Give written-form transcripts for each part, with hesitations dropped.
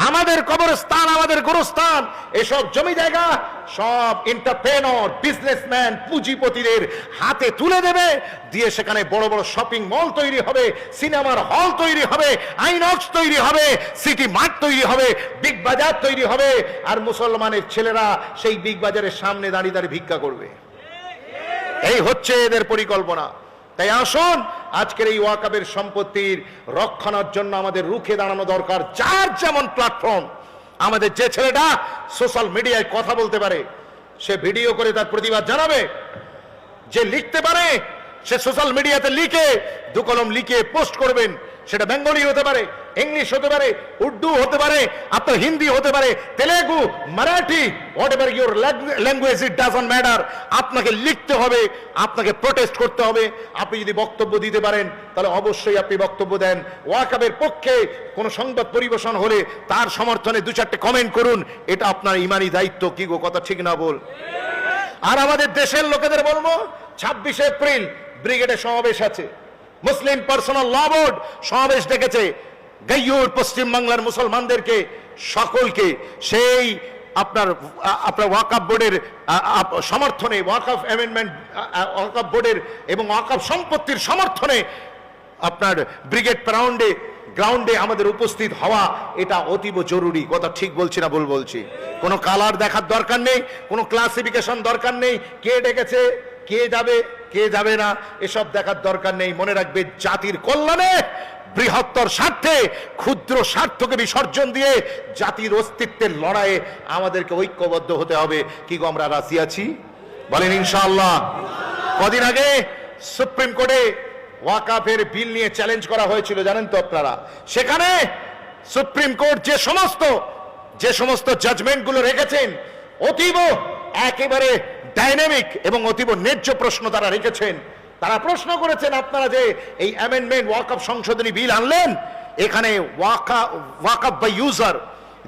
আমাদের কবরস্থান, আমাদের গোরস্থান, এসব জমি জায়গা সব এন্টারপ্রেনর, বিজনেসম্যান, পুঁজিপতিদের হাতে তুলে দেবে, দিয়ে সেখানে বড় বড় শপিং মল তৈরি হবে, সিনেমার হল তৈরি হবে, আইনক্স তৈরি হবে, সিটি মার্ট তৈরি হবে, বিগ বাজার তৈরি হবে, আর মুসলমানের ছেলেরা সেই বিগ বাজারের সামনে দাঁড়িয়ে দাঁড়িয়ে ভিক্ষা করবে। এই হচ্ছে এদের পরিকল্পনা। তাই আসুন, আজকের এই ওয়াকাবের সম্পত্তির রক্ষণের জন্য আমাদের রুখে দাঁড়ানো দরকার। যার যেমন প্ল্যাটফর্ম, আমাদের যে ছেলেটা সোশ্যাল মিডিয়ায় কথা বলতে পারে সে ভিডিও করে তার প্রতিবাদ জানাবে, যে লিখতে পারে সে সোশ্যাল মিডিয়াতে লিখে দু কলম লিখে পোস্ট করবেন। সেটা বেঙ্গলি হতে পারে, ইংলিশ হতে পারে, উর্দু হতে পারে, আপনার হিন্দি হতে পারে, Telugu, Marathi, what ever your language, it doesn't matter. আপনাকে লিখতে হবে, আপনাকে প্রোটেস্ট করতে হবে। আপনি যদি বক্তব্য দিতে পারেন তাহলে অবশ্যই আপনি বক্তব্য দেন। ওয়াকাবের পক্ষে কোনো সংবাদ পরিবেশন হলে তার সমর্থনে দু চারটে কমেন্ট করুন, এটা আপনার ইমানি দায়িত্ব। কি গো, কথা ঠিক না বল? আর আমাদের দেশের লোকেদের বলবো, 26 এপ্রিল ব্রিগেডে সমাবেশ আছে, মুসলিম পার্সোনাল ল বোর্ড সমাবেশ ডেকেছে গাইয়ুর পশ্চিম বাংলার মুসলমানদেরকে সকলকে সেই আপনার ওয়াকাফ বোর্ডের সমর্থনে, ওয়াকাফ অ্যামেন্ডমেন্ট, ওয়াকাফ বোর্ডের এবং ওয়াকাফ সম্পত্তির সমর্থনে আপনার ব্রিগেড গ্রাউন্ডে আমাদের উপস্থিত হওয়া এটা অতীব জরুরি। কথা ঠিক বলছি না ভুল বলছি? কোনো কালার দেখার দরকার নেই, কোনো ক্লাসিফিকেশন দরকার নেই, কে ডেকেছে, কে যাবে, কে যাবে না, এসব দেখার দরকার নেই। মনে রাখবে, জাতির কল্যাণে, বৃহত্তর স্বার্থে ক্ষুদ্র স্বার্থকে বিসর্জন দিয়ে জাতির অস্তিত্বের লড়াইয়ে আমাদেরকে ঐক্যবদ্ধ হতে হবে। কি গো, আমরা রাজি আছি? বলেন ইনশাআল্লাহ। কদিন আগে সুপ্রিম কোর্টে ওয়াকাফের বিল নিয়ে চ্যালেঞ্জ করা হয়েছিল, জানেন তো আপনারা? সেখানে সুপ্রিম কোর্ট যে সমস্ত জাজমেন্টগুলো রেখেছেন, অতীব একেবারে ডাইনামিক এবং অতীব ন্যায্য প্রশ্ন তারা রেখেছেন। তারা প্রশ্ন করেছেন, আপনারা যে এই অ্যামেন্ডমেন্ট ওয়াকাফ সংশোধনী বিল আনলেন, এখানে ওয়াকাফ বাই ইউজার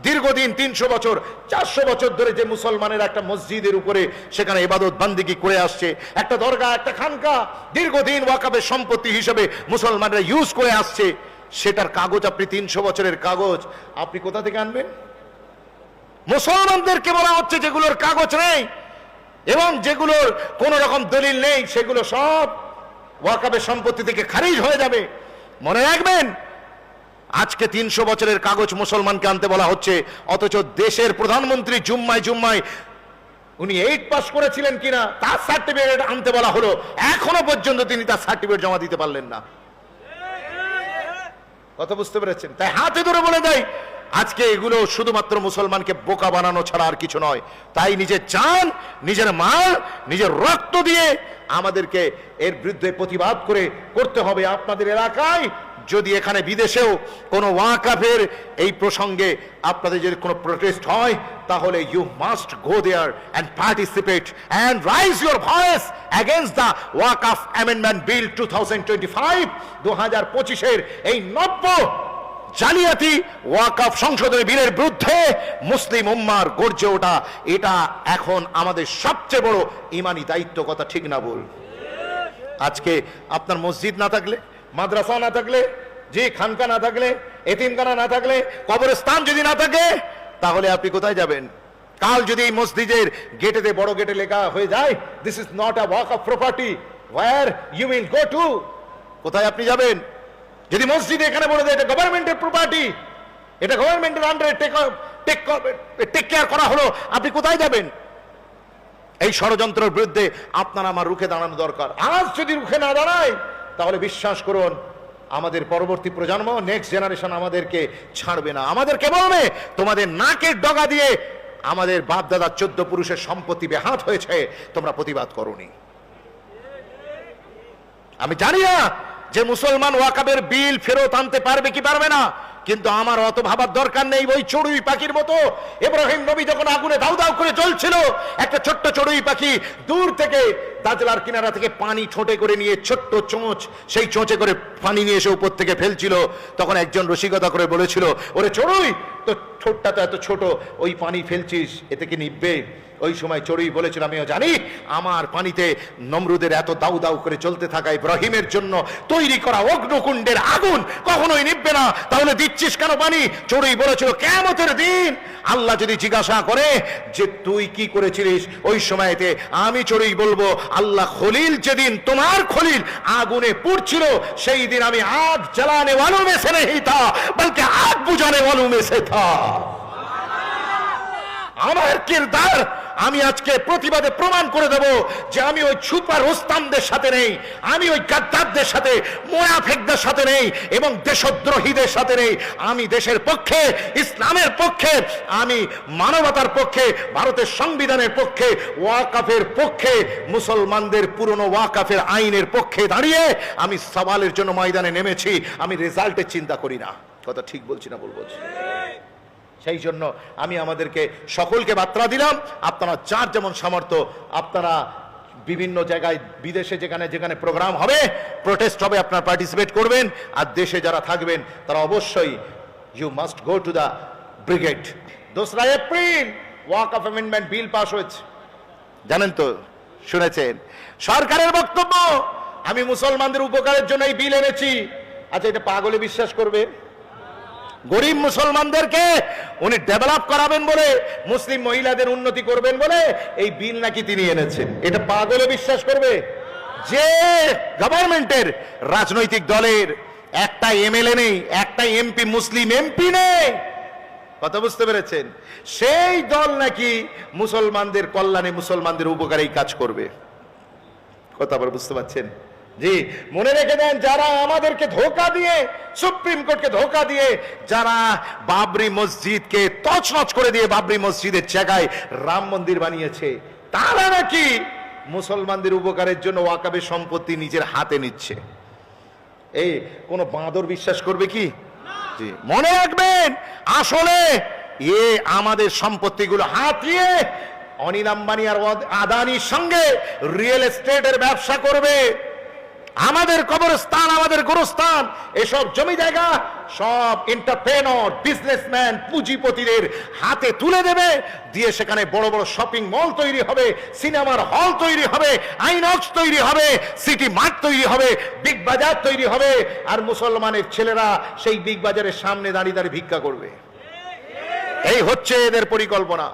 দীর্ঘদিন 300 বছর 400 বছর ধরে যে মুসলমানের একটা মসজিদের উপরে সেখানে ইবাদত বান্দিগি করে আসছে, একটা দরগা, একটা খানকা দীর্ঘদিন ওয়াকাফের সম্পত্তি হিসেবে মুসলমানরা ইউজ করে আসছে, সেটার কাগজ আপনি 300 বছরের কাগজ আপনি কোথা থেকে আনবেন? মুসলমানদেরকে বলা হচ্ছে যেগুলোর কাগজ নেই এবং যেগুলোর কোন রকম দলিল নেই, সেগুলো সব ওয়াকাফের সম্পত্তি থেকে খারিজ হয়ে যাবে। মনে রাখবেন, আজকে 300 বছরের কাগজ মুসলমানকে আনতে বলা হচ্ছে, অথচ দেশের প্রধানমন্ত্রী জুম্মায় উনি 8 পাস করেছিলেন কিনা তার সার্টিফিকেট আনতে বলা হলো, এখনো পর্যন্ত তিনি তার সার্টিফিকেট জমা দিতে পারলেন না। কথা বুঝতে পেরেছেন? তাই হাতে ধরে বলে দেয়, আজকে এগুলো শুধুমাত্র মুসলমানকে বোকা বানানো ছাড়া আর কিছু নয়। তাই নিজের জান, নিজের মাল, নিজের রক্ত দিয়ে আমাদেরকে এর বিরুদ্ধে প্রতিবাদ করতে হবে। আপনাদের এলাকায় যদি এখানে বিদেশেও কোনো ওয়াকাফের এই প্রসঙ্গে আপনাদের যদি কোনো প্রোটেস্ট হয়, তাহলে you must go there and participate and raise your voice against the Waqf amendment bill 2025, 2025-এর এই নব্য জালিয়াতি ওয়াকাফ সংশোধনী বিলের বিরুদ্ধে মুসলিম উম্মার গর্জে ওঠা, এটা এখন আমাদের সবচেয়ে বড় ইমানি দায়িত্ব। কথা ঠিক না বল? আজকে আপনার মসজিদ না থাকলে, মাদ্রাসা না থাকলে, যে খানকা না থাকলে, এতিমখানা না থাকলে, কবরস্থান যদি না থাকে, তাহলে আপনি কোথায় যাবেন? কাল যদি এই মসজিদের গেটেতে, বড় গেটে লেখা হয়ে যায়, this is not a Waqf property, where you will go to? কোথায় আপনি যাবেন? যদি মসজিদে এখানে বলে দেয় এটা গভর্নমেন্টের প্রপার্টি, এটা গভর্নমেন্টের আন্ডারে টেক কেয়ার করা হলো, আপনি কোথায় যাবেন? এই ষড়যন্ত্রের বিরুদ্ধে আপনার আমার রুখে দাঁড়ানো দরকার। আজ যদি রুখে না দাঁড়ায়, তাহলে বিশ্বাস করুন, আমাদের পরবর্তী প্রজন্ম, নেক্সট জেনারেশন আমাদেরকে ছাড়বে না। আমাদেরকে বলবে, তোমাদের নাকের ডগা দিয়ে আমাদের বাপ দাদা 14 পুরুষের সম্পত্তি বেহাত হয়েছে, তোমরা প্রতিবাদ করোনি। আমি জানি না যে মুসলমান ওয়াকাবের বিল ফেরত আনতে পারবে কি পারবে না, কিন্তু আমার অত ভাবার দরকার নেই। ওই চড়ুই পাখির মতো ইব্রাহিম নবী যখন আগুনে দাউ দাউ করে জ্বলছিল, একটা ছোট্ট চড়ুই পাখি দূর থেকে দাজলার কিনারা থেকে পানি ছোটে করে নিয়ে, ছোট্ট চোঁচ, সেই চোঁচে করে পানি নিয়ে এসে উপর থেকে ফেলছিল, তখন একজন রসিকতা করে বলেছিল, ওরে চড়ুই, তো ঠোঁটটা তো এত ছোট, ওই পানি ফেলছিস, এতে কি নিববে? ওই সময় চড়ুই বলেছিল, আমিও জানি আমার পানিতে নমরুদের এত দাউ দাউ করে চলতে থাকা ইব্রাহিমের জন্য তৈরি করা অগ্নিকুণ্ডের আগুন কখনোই নিভবে না, তাহলে দিচ্ছিস কেন পানি? চড়ুই বলেছিল, কিয়ামতের দিন আল্লাহ যদি জিজ্ঞাসা করে যে তুই কি করেছিলিস, ওই সময়তে আমি চড়ুই বলবো, আল্লাহ খলিল যেদিন তোমার খলিল আগুনে পুড়ছিল সেই দিন আমি আগ জ্বালানে ওয়ালোं में से नहीं था बल्कि आग बुझाने वालों में से था। আমার কিরদার আমি আজকে প্রতিবাদে প্রমাণ করে দেব যে আমি ওই সুপার ওস্তামদের সাথে নেই, আমি ওই গাদ্দারদের সাথে, মুনাফিকদের সাথে নেই এবং দেশদ্রোহীদের সাথে নেই। আমি দেশের পক্ষে, ইসলামের পক্ষে, আমি মানবতার পক্ষে, ভারতের সংবিধানের পক্ষে, ওয়াকাফের পক্ষে, মুসলমানদের পুরনো ওয়াকাফের আইনের পক্ষে দাঁড়িয়ে আমি সওয়ালের জন্য ময়দানে নেমেছি। আমি রেজাল্টের চিন্তা করি না। কথা ঠিক বলছি না ভুল বলছি? সেই জন্য আমি আমাদেরকে সকলকে বার্তা দিলাম, আপনারা যার যেমন সামর্থ্য, আপনারা বিভিন্ন জায়গায় বিদেশে যেখানে যেখানে প্রোগ্রাম হবে, প্রোটেস্ট হবে, আপনারা পার্টিসিপেট করবেন। আর দেশে যারা থাকবেন তারা অবশ্যই you must go to the brigade. 2 April ওয়াকফ অ্যামেন্ডমেন্ট বিল পাস হয়েছে, জানেন তো, শুনেছেন সরকারের বক্তব্য, আমি মুসলমানদের উপকারের জন্য এই বিল এনেছি। আচ্ছা, এটা পাগলে বিশ্বাস করবে? গরিব মুসলমানদেরকে উনি ডেভেলপ করাবেন বলে, মুসলিম মহিলাদের উন্নতি করবেন বলে এই বিল নাকি তিনি এনেছেন, এটা পাগলে বিশ্বাস করবে? যে গভর্নমেন্টের রাজনৈতিক দলের একটা এমএলএ নেই, একটা এমপি, মুসলিম এমপি নেই, কথা বুঝতে পেরেছেন? সেই দল নাকি মুসলমানদের কল্যাণে, মুসলমানদের উপকারে এই কাজ করবে। কথা আবার বুঝতে পারছেন? জি, মনে রেখে দেন, যারা আমাদেরকে ধোঁকা দিয়ে, সুপ্রিম কোর্টকে ধোঁকা দিয়ে, যারা বাবরি মসজিদকে তছনছ করে দিয়ে বাবরি মসজিদের জায়গায় রাম মন্দির বানিয়েছে, তারা নাকি মুসলমানদের উপকারের জন্য ওয়াকফের সম্পত্তি নিজের হাতে নিচ্ছে। এই কোন বাঁদর বিশ্বাস করবে কি? জি, মনে রাখবেন, আসলে আমাদের সম্পত্তিগুলো হাতিয়ে অনিল আম্বানি আর আদানির সঙ্গে রিয়েল এস্টেটের ব্যবসা করবে। আমাদের কবরস্থান, আমাদের গোরস্থান, এসব জমি জায়গা সব এন্টারপ্রেনর, বিজনেসম্যান, পুঁজিপতিদের হাতে তুলে দেবে, দিয়ে সেখানে বড় বড় শপিং মল তৈরি হবে, সিনেমার হল তৈরি হবে, আইনক্স তৈরি হবে, সিটি মার্ট তৈরি হবে, বিগ বাজার তৈরি হবে, আর মুসলমানের ছেলেরা সেই বিগ বাজারের সামনে দাঁড়িয়ে দাঁড়িয়ে ভিক্ষা করবে। এই হচ্ছে এদের পরিকল্পনা।